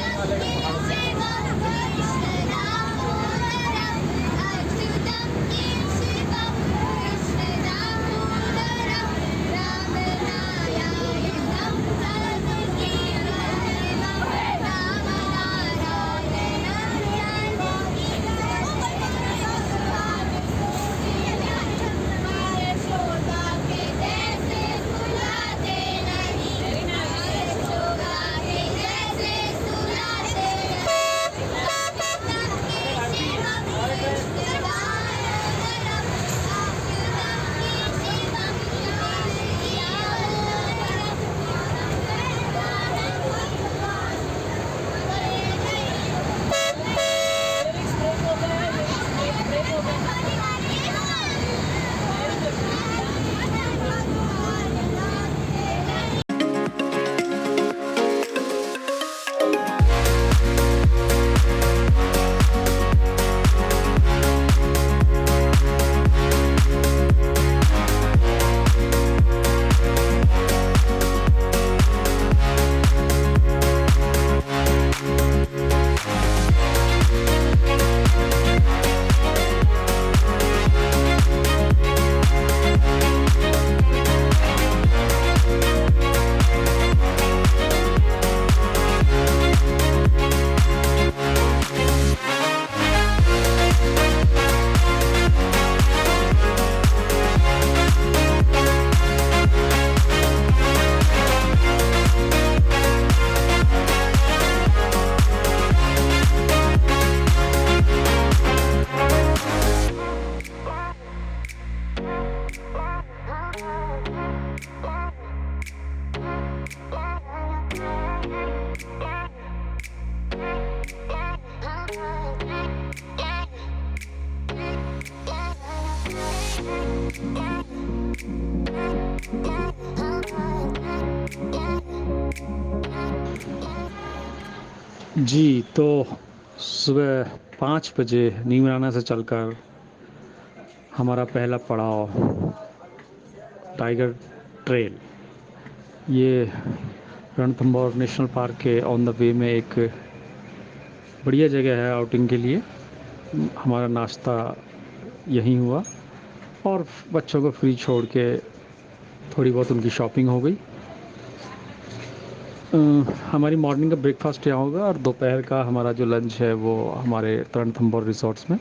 हिमालय के पहाड़ों में। जी, तो सुबह 5 बजे नीमराना से चलकर हमारा पहला पड़ाव टाइगर ट्रेल, ये रणथंभौर नेशनल पार्क के ऑन द वे में एक बढ़िया जगह है आउटिंग के लिए। हमारा नाश्ता यहीं हुआ और बच्चों को फ्री छोड़ के थोड़ी बहुत उनकी शॉपिंग हो गई। हमारी मॉर्निंग का ब्रेकफास्ट यहाँ होगा और दोपहर का हमारा जो लंच है वो हमारे रणथंभौर रिसॉर्ट्स में।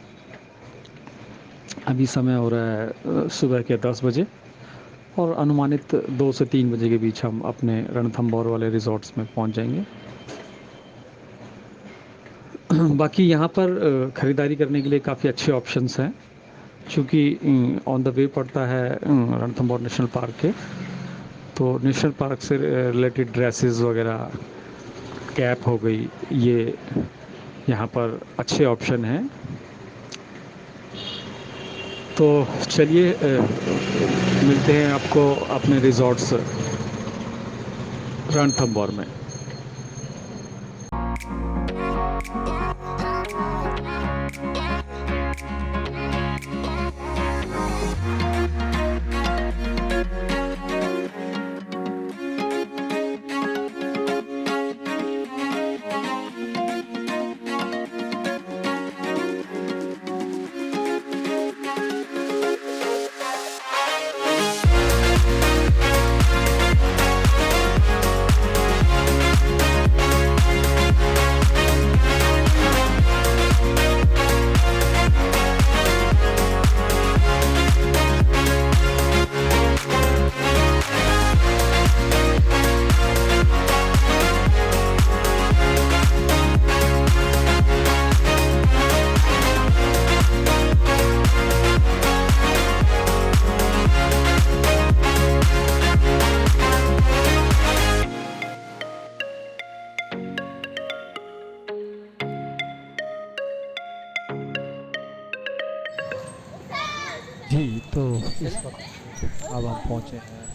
अभी समय हो रहा है सुबह के 10 बजे और अनुमानित 2 से 3 बजे के बीच हम अपने रणथंभौर वाले रिसॉर्ट्स में पहुँच जाएंगे। बाकी यहाँ पर ख़रीदारी करने के लिए काफ़ी अच्छे ऑप्शंस हैं, चूँकि ऑन द वे पड़ता है रणथंभौर नेशनल पार्क के, तो नेशनल पार्क से रिलेटेड ड्रेसेस वगैरह, कैप हो गई, ये यहाँ पर अच्छे ऑप्शन हैं। तो चलिए मिलते हैं आपको अपने रिजॉर्ट्स रणथंभौर में। जी, तो इस वक्त अब हम पहुँचे हैं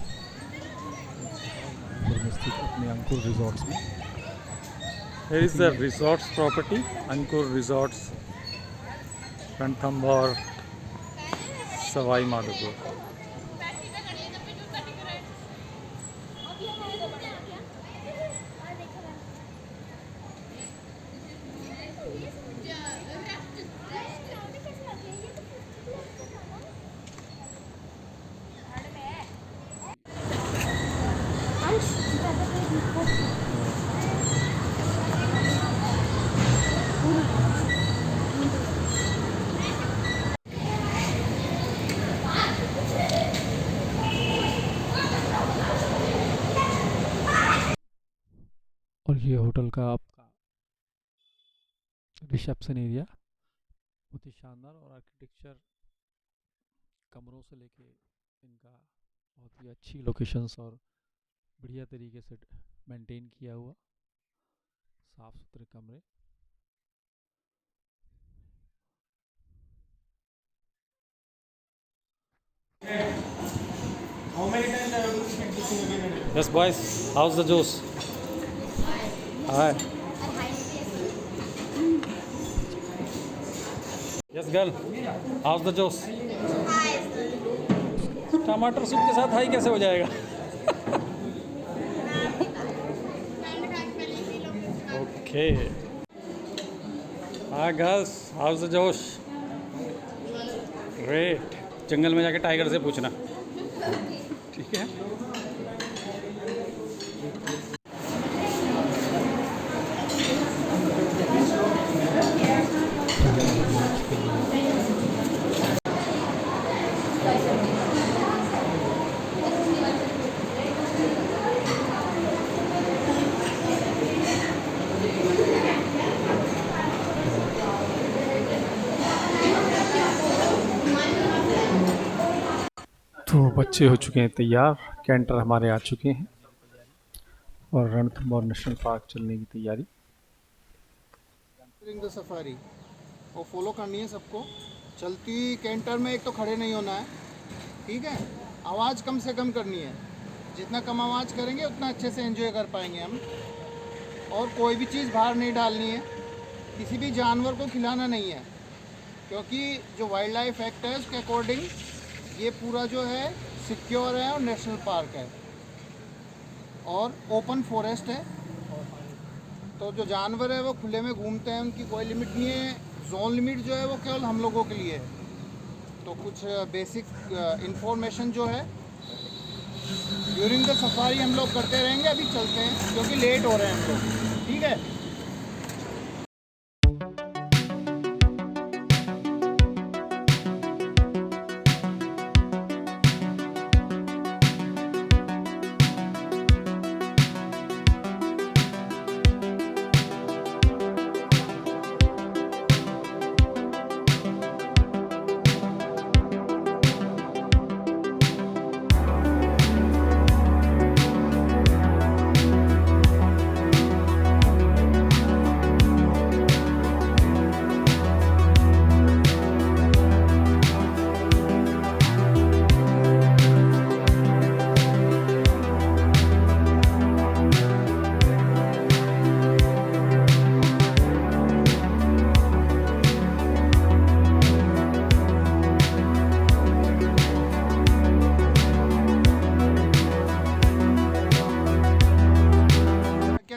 स्थित अपने अंकुर रिजॉर्ट्स में। Here is the resorts property, Ankur Resorts, Ranthambore, Sawai Madhopur. का आपका रिसेप्शन एरिया बहुत ही शानदार, और आर्किटेक्चर कमरों से लेके इनका बहुत ही अच्छी लोकेशंस और बढ़िया तरीके से मेंटेन किया हुआ साफ सुथरे कमरे। Yes, boys. How's the juice? Hi. Yes, girl. How's the juice? टमाटर सूप के साथ हाई कैसे हो जाएगा? Okay. Hi, girls. How's the juice? Great. जंगल में जाके टाइगर से पूछना, ठीक है? तो बच्चे हो चुके हैं तैयार, कैंटर हमारे आ चुके हैं और रणथंभौर नेशनल पार्क चलने की तैयारी। द सफारी और फॉलो करनी है सबको। चलती कैंटर में एक तो खड़े नहीं होना है, ठीक है? आवाज़ कम से कम करनी है, जितना कम आवाज़ करेंगे उतना अच्छे से एंजॉय कर पाएंगे हम। और कोई भी चीज़ बाहर नहीं डालनी है, किसी भी जानवर को खिलाना नहीं है, क्योंकि जो वाइल्ड लाइफ एक्ट है उसके अकॉर्डिंग ये पूरा जो है सिक्योर है और नेशनल पार्क है और ओपन फॉरेस्ट है। तो जो जानवर है वो खुले में घूमते हैं, उनकी कोई लिमिट नहीं है। जोन लिमिट जो है वो केवल हम लोगों के लिए है। तो कुछ बेसिक इंफॉर्मेशन जो है ड्यूरिंग द सफारी हम लोग करते रहेंगे। अभी चलते हैं क्योंकि लेट हो रहे हैं हम लोग, ठीक है?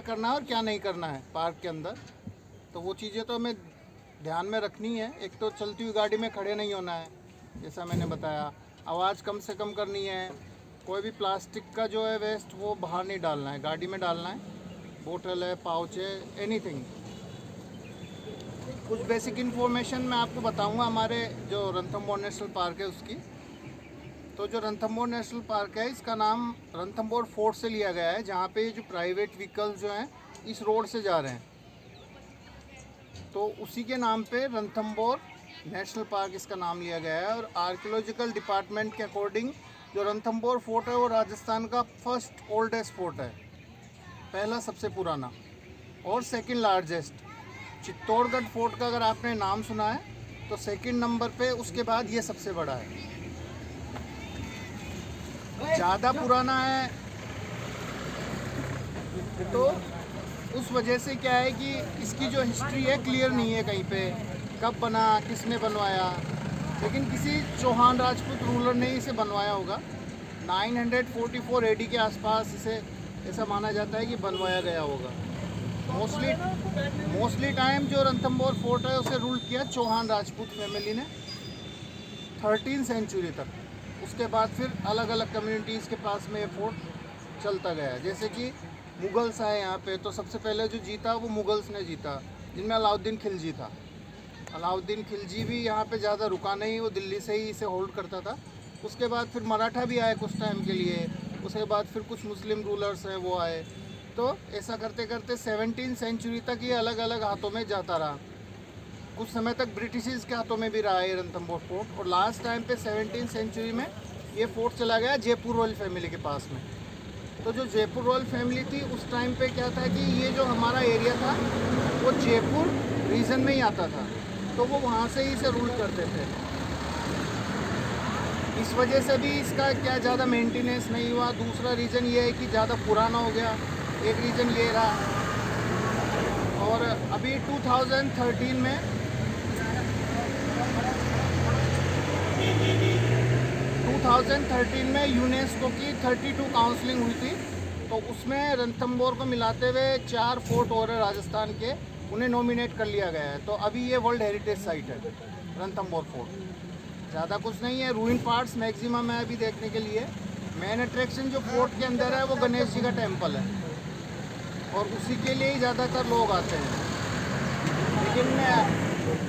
करना है और क्या नहीं करना है पार्क के अंदर, तो वो चीज़ें तो हमें ध्यान में रखनी है। एक तो चलती हुई गाड़ी में खड़े नहीं होना है, जैसा मैंने बताया। आवाज़ कम से कम करनी है। कोई भी प्लास्टिक का जो है वेस्ट वो बाहर नहीं डालना है, गाड़ी में डालना है। बोतल है, पाउच है, एनीथिंग। कुछ बेसिक इन्फॉर्मेशन मैं आपको बताऊंगा हमारे जो रणथंभौर नेशनल पार्क है उसकी। तो जो रणथंभौर नेशनल पार्क है इसका नाम रणथंभौर फोर्ट से लिया गया है, जहाँ पे जो प्राइवेट व्हीकल्स जो हैं इस रोड से जा रहे हैं, तो उसी के नाम पे रणथंभौर नेशनल पार्क इसका नाम लिया गया है। और आर्कियोलॉजिकल डिपार्टमेंट के अकॉर्डिंग जो रणथंभौर फोर्ट है वो राजस्थान का फर्स्ट ओल्डेस्ट फोर्ट है, पहला सबसे पुराना, और सेकंड लार्जेस्ट। चित्तौड़गढ़ फोर्ट का अगर आपने नाम सुना है तो सेकंड नंबर पे, उसके बाद ये सबसे बड़ा है। ज़्यादा पुराना है तो उस वजह से क्या है कि इसकी जो हिस्ट्री है क्लियर नहीं है कहीं पे, कब बना, किसने बनवाया। लेकिन किसी चौहान राजपूत रूलर ने इसे बनवाया होगा। 944 एडी के आसपास इसे ऐसा माना जाता है कि बनवाया गया होगा। मोस्टली टाइम जो रणथंभौर फोर्ट है उसे रूल किया चौहान राजपूत फैमिली ने 13वीं सेंचुरी तक। उसके बाद फिर अलग अलग कम्युनिटीज़ के पास में ये फोर्ट चलता गया। जैसे कि मुगल्स आए यहाँ पे, तो सबसे पहले जो जीता वो मुगल्स ने जीता, जिनमें अलाउद्दीन खिलजी था। अलाउद्दीन खिलजी भी यहाँ पे ज़्यादा रुका नहीं, वो दिल्ली से ही इसे होल्ड करता था। उसके बाद फिर मराठा भी आए कुछ टाइम के लिए। उसके बाद फिर कुछ मुस्लिम रूलर्स हैं वो आए। तो ऐसा करते करते 17वीं सेंचुरी तक ये अलग अलग हाथों में जाता रहा। कुछ समय तक ब्रिटिशर्स के हाथों में भी रहा ये रणथंभौर फोर्ट, और लास्ट टाइम पे 17वीं सेंचुरी में ये फोर्ट चला गया जयपुर रॉयल फैमिली के पास में। तो जो जयपुर रॉयल फैमिली थी उस टाइम पे क्या था कि ये जो हमारा एरिया था वो जयपुर रीजन में ही आता था, तो वो वहाँ से ही इसे रूल करते थे। इस वजह से भी इसका क्या ज़्यादा मेंटेनेंस नहीं हुआ। दूसरा रीज़न ये है कि ज़्यादा पुराना हो गया, एक रीज़न ये रहा। और अभी 2013 में 2013 में यूनेस्को की 32 काउंसलिंग हुई थी, तो उसमें रणथंभौर को मिलाते हुए 4 फोर्ट और है राजस्थान के, उन्हें नॉमिनेट कर लिया गया है। तो अभी ये वर्ल्ड हेरिटेज साइट है रणथंभौर फोर्ट। ज़्यादा कुछ नहीं है, रूइन पार्ट्स मैक्सिमम है अभी देखने के लिए। मेन अट्रैक्शन जो फोर्ट के अंदर है वो गणेश जी का टेम्पल है, और उसी के लिए ही ज़्यादातर लोग आते हैं। लेकिन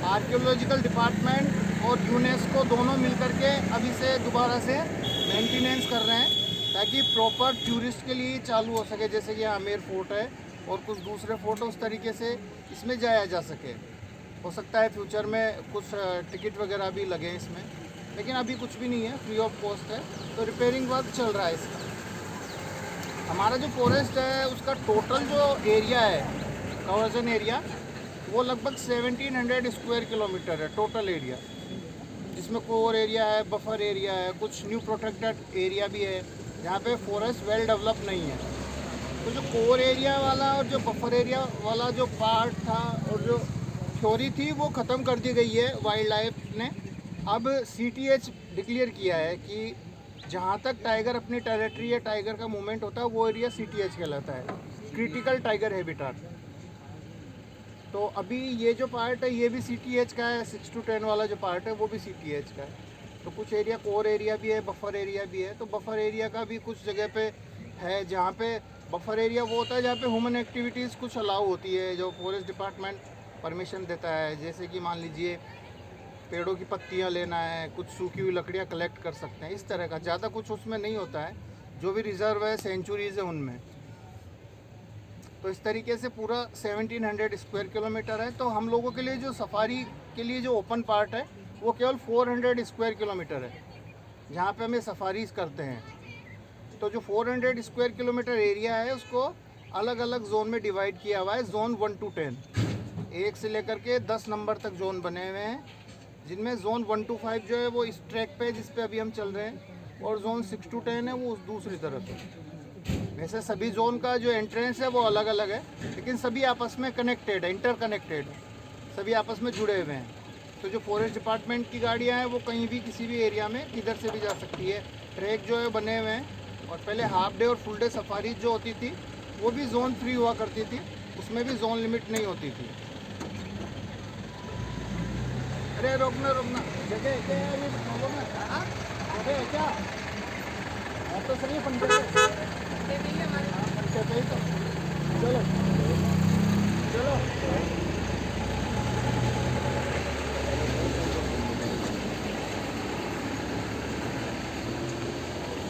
आर्कियोलॉजिकल डिपार्टमेंट और यूनेस्को दोनों मिलकर के अभी से दोबारा से मेंटेनेंस कर रहे हैं ताकि प्रॉपर टूरिस्ट के लिए चालू हो सके। जैसे कि आमेर फोर्ट है और कुछ दूसरे फोर्ट, उस तरीके से इसमें जाया जा सके। हो सकता है फ्यूचर में कुछ टिकट वगैरह भी लगे इसमें, लेकिन अभी कुछ भी नहीं है, फ्री ऑफ कॉस्ट है। तो रिपेयरिंग वर्क चल रहा है इसका। हमारा जो फॉरेस्ट है उसका टोटल जो एरिया है, कवर्जन एरिया, वो लगभग 1700 स्क्वायर किलोमीटर है टोटल एरिया, जिसमें कोर एरिया है, बफर एरिया है, कुछ न्यू प्रोटेक्टेड एरिया भी है जहाँ पे फॉरेस्ट वेल डेवलप नहीं है। तो जो कोर एरिया वाला और जो बफर एरिया वाला जो पार्ट था और जो थ्योरी थी वो ख़त्म कर दी गई है वाइल्ड लाइफ ने। अब CTH डिक्लेयर किया है कि जहाँ तक टाइगर अपनी टेरिटरी या टाइगर का मूवमेंट होता है वो एरिया CTH कहलाता है, क्रिटिकल टाइगर हैबिटेट। तो अभी ये जो पार्ट है ये भी CTH का है, 6 to 10 वाला जो पार्ट है वो भी CTH का है। तो कुछ एरिया कोर एरिया भी है, बफर एरिया भी है। तो बफर एरिया का भी कुछ जगह पे है जहाँ पे बफर एरिया वो होता है जहाँ पे ह्यूमन एक्टिविटीज़ कुछ अलाउ होती है, जो फॉरेस्ट डिपार्टमेंट परमिशन देता है। जैसे कि मान लीजिए पेड़ों की पत्तियाँ लेना है, कुछ सूखी हुई लकड़ियाँ कलेक्ट कर सकते हैं, इस तरह का। ज़्यादा कुछ उसमें नहीं होता है, जो भी रिजर्व है, सेंचुरीज़ है उनमें। तो इस तरीके से पूरा 1700 स्क्वायर किलोमीटर है। तो हम लोगों के लिए जो सफारी के लिए जो ओपन पार्ट है वो केवल 400 स्क्वायर किलोमीटर है, जहाँ पे हमें सफारीज करते हैं। तो जो 400 स्क्वायर किलोमीटर एरिया है उसको अलग अलग जोन में डिवाइड किया हुआ है। जोन 1 to 10, 1 से लेकर के 10 नंबर तक जोन बने हुए हैं, जिनमें जोन 1 to 5 जो है वो इस ट्रैक पे जिस पे अभी हम चल रहे हैं, और जोन 6 to 10 है वो उस दूसरी तरफ है। वैसे सभी जोन का जो एंट्रेंस है वो अलग अलग है, लेकिन सभी आपस में कनेक्टेड है, इंटरकनेक्टेड, सभी आपस में जुड़े हुए हैं। तो जो फॉरेस्ट डिपार्टमेंट की गाड़ियाँ हैं वो कहीं भी किसी भी एरिया में किधर से भी जा सकती है। ट्रैक जो है बने हुए हैं, और पहले हाफ डे और फुल डे सफारी जो होती थी वो भी जोन फ्री हुआ करती थी, उसमें भी जोन लिमिट नहीं होती थी। अरे रोकना रोकना, जगह है क्या यार, ये बोलो ना, जगह है क्या? आप तो सही पंखे पे, पंखे पे ही तो। चलो चलो।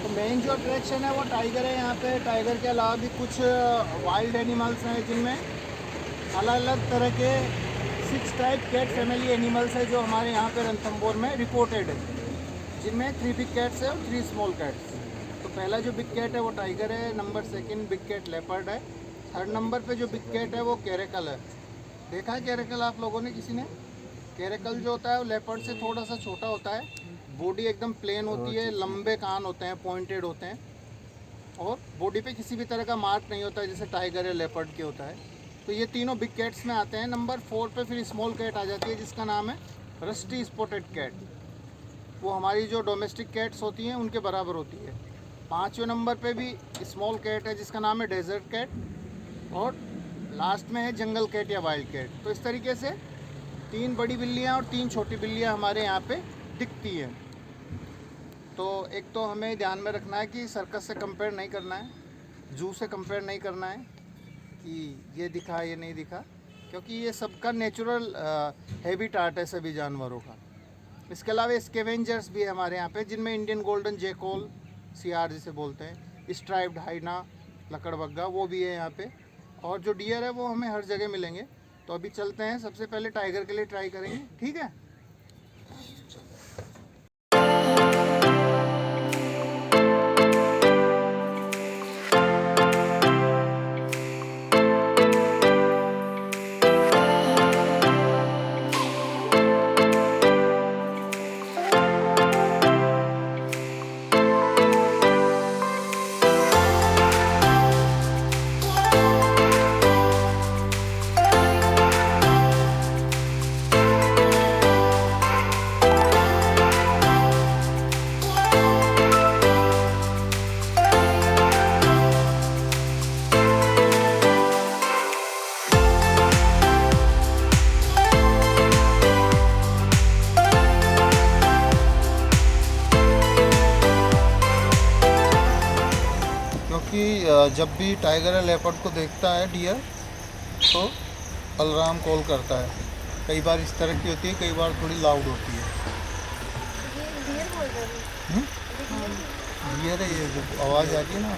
तो मेन जो अट्रैक्शन है वो टाइगर है यहाँ पे। टाइगर के अलावा भी कुछ वाइल्ड एनिमल्स हैं, जिनमें अलग अलग तरह के 6 टाइप कैट फैमिली एनिमल्स है जो हमारे यहाँ पे रणथंभौर में रिपोर्टेड है, जिनमें 3 बिग कैट्स है और 3 स्मॉल कैट्स। तो पहला जो बिग कैट है वो टाइगर है, नंबर 2 बिग कैट लेपर्ड है, 3rd नंबर पे जो बिग कैट है वो कैरेकल है। देखा है कैरेकल आप लोगों ने किसी ने? कैरेकल जो होता है वो लेपर्ड से थोड़ा सा छोटा होता है, बॉडी एकदम प्लेन होती है, लंबे कान होते हैं, पॉइंटेड होते हैं, और बॉडी पे किसी भी तरह का मार्क नहीं होता है जैसे टाइगर या लेपर्ड के होता है। तो ये तीनों बिग कैट्स में आते हैं। नंबर 4 पे फिर स्मॉल कैट आ जाती है जिसका नाम है रस्टी स्पॉटेड कैट। वो हमारी जो डोमेस्टिक कैट्स होती हैं उनके बराबर होती है। 5वें नंबर पे भी स्मॉल कैट है जिसका नाम है डेजर्ट कैट, और लास्ट में है जंगल कैट या वाइल्ड कैट। तो इस तरीके से 3 बड़ी बिल्लियाँ और 3 छोटी बिल्लियाँ हमारे यहाँ पे दिखती हैं। तो एक तो हमें ध्यान में रखना है कि सर्कस से कंपेयर नहीं करना है, जू से कंपेयर नहीं करना है कि ये दिखा ये नहीं दिखा, क्योंकि ये सबका नेचुरल हैबिटेट है सभी जानवरों का। इसके अलावा स्कैवेंजर्स भी है हमारे यहाँ पे, जिनमें इंडियन गोल्डन जेकोल CR जिसे बोलते हैं, स्ट्राइप्ड हाइना, लकड़बग्गा वो भी है यहाँ पे। और जो डियर है वो हमें हर जगह मिलेंगे। तो अभी चलते हैं, सबसे पहले टाइगर के लिए ट्राई करेंगे, ठीक है। क्योंकि जब भी टाइगर या लेपर्ड को देखता है डियर तो अलार्म कॉल करता है। कई बार इस तरह की होती है, कई बार थोड़ी लाउड होती है। डियर है ये, जो आवाज़ आती है ना।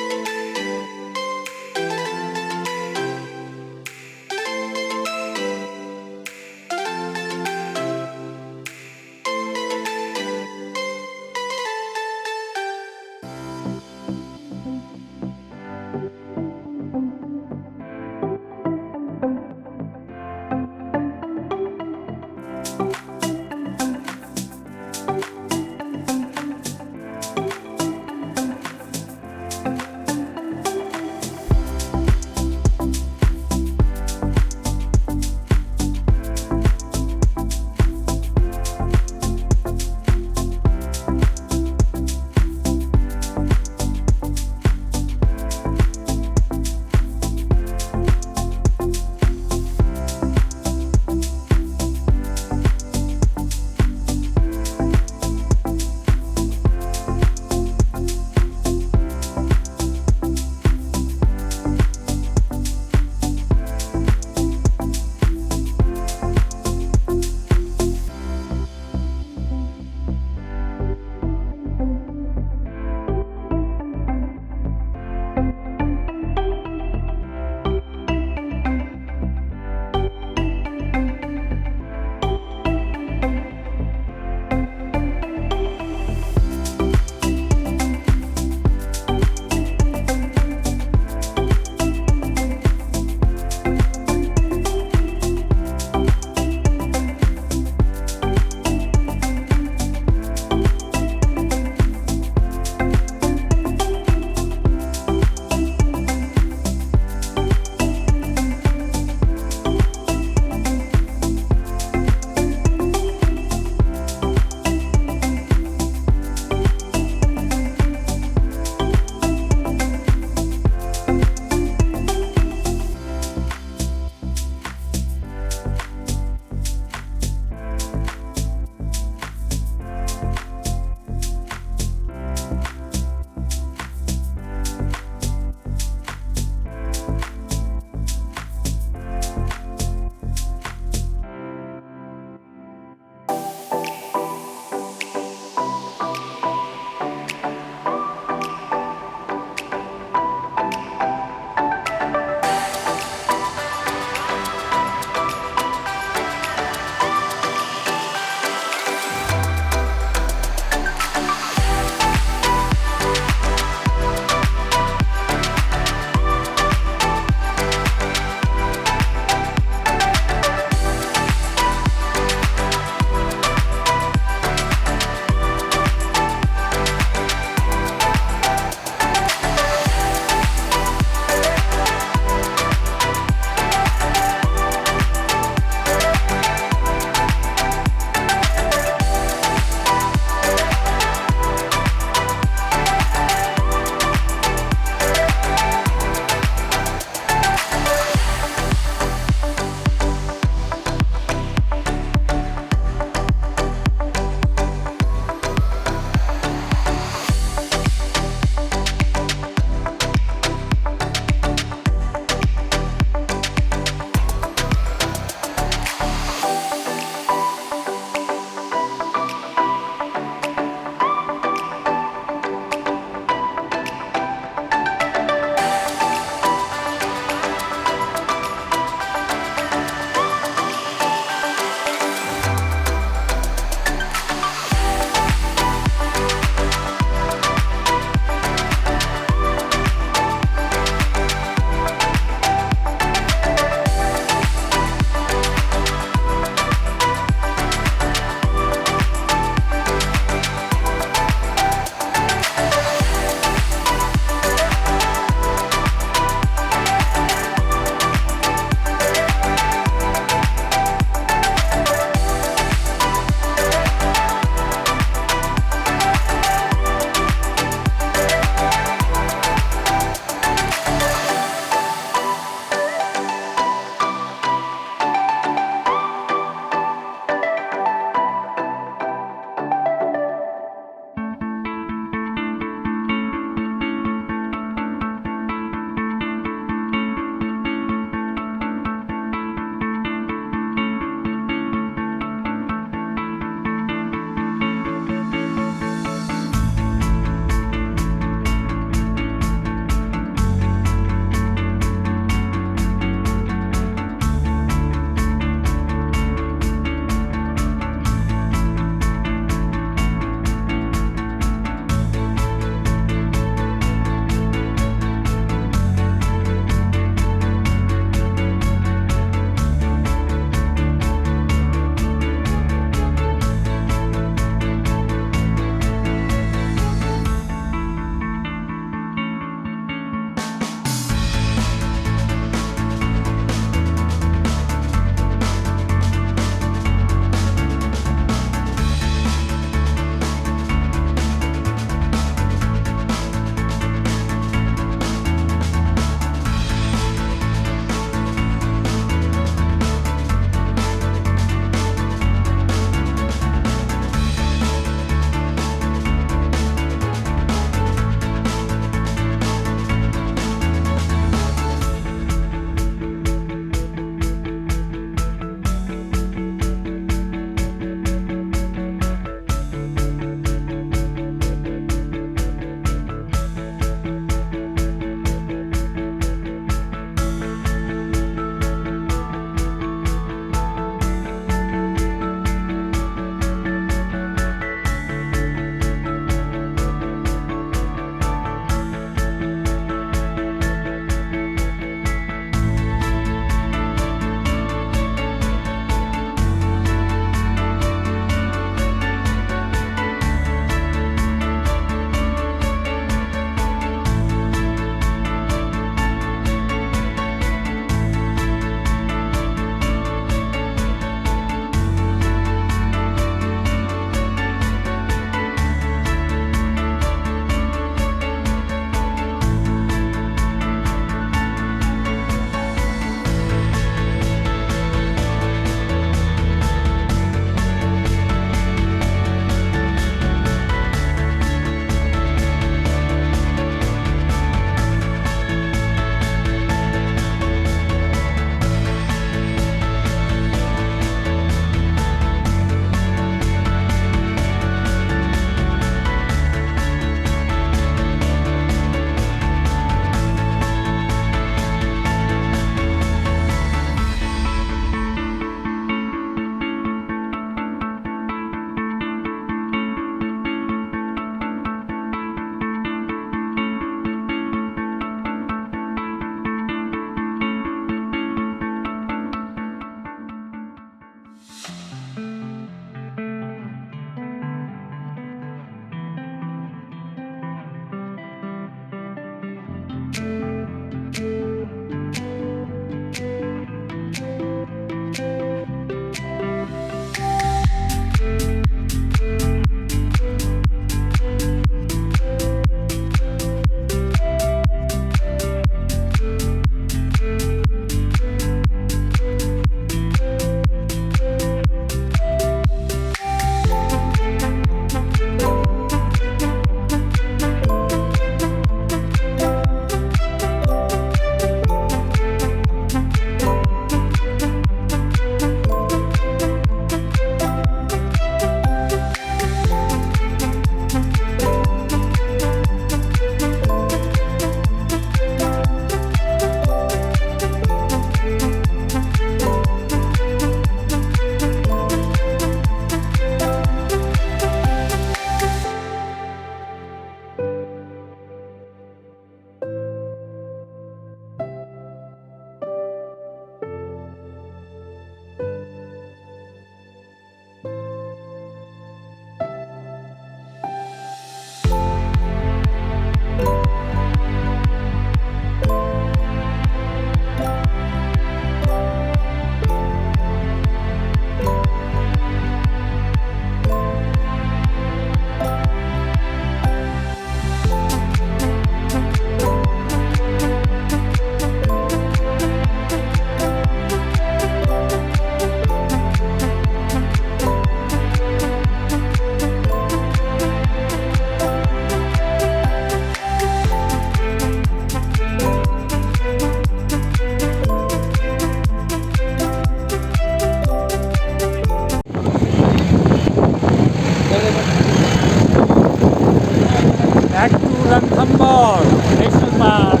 Ranthambore National Park.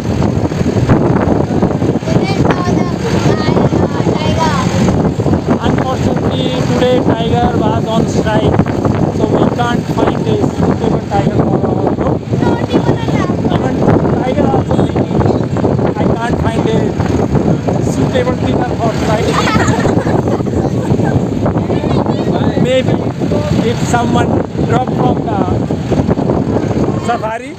Unfortunately, today tiger was on strike, so we can't find a suitable tiger for our group. Even tiger also thinking I can't find a suitable dinner for tonight. Maybe if someone drop from the safari,